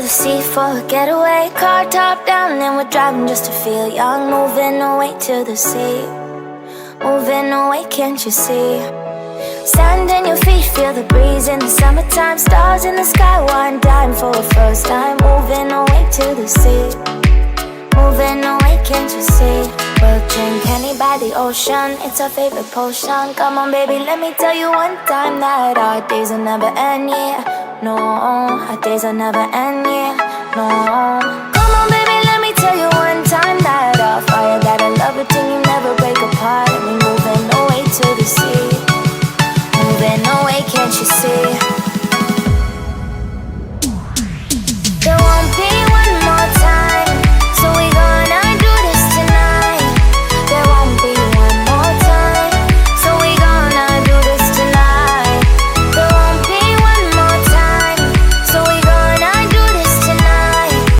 the sea for a getaway. Car top down and we're driving just to feel young. Moving away to the sea, moving away, can't you see? Stand on your feet, feel the breeze in the summertime. Stars in the sky, one dime for a first time. Moving away to the sea, moving away, can't you see? We'll drink honey by the ocean, it's our favorite potion. Come on baby, let me tell you one time that our days will never end, yeah. No, our days will never end, yeah. No. Come on baby, let me tell you one time that our fire got a love routine, you never break apart. And we moving away to the sea, moving away, can't you see?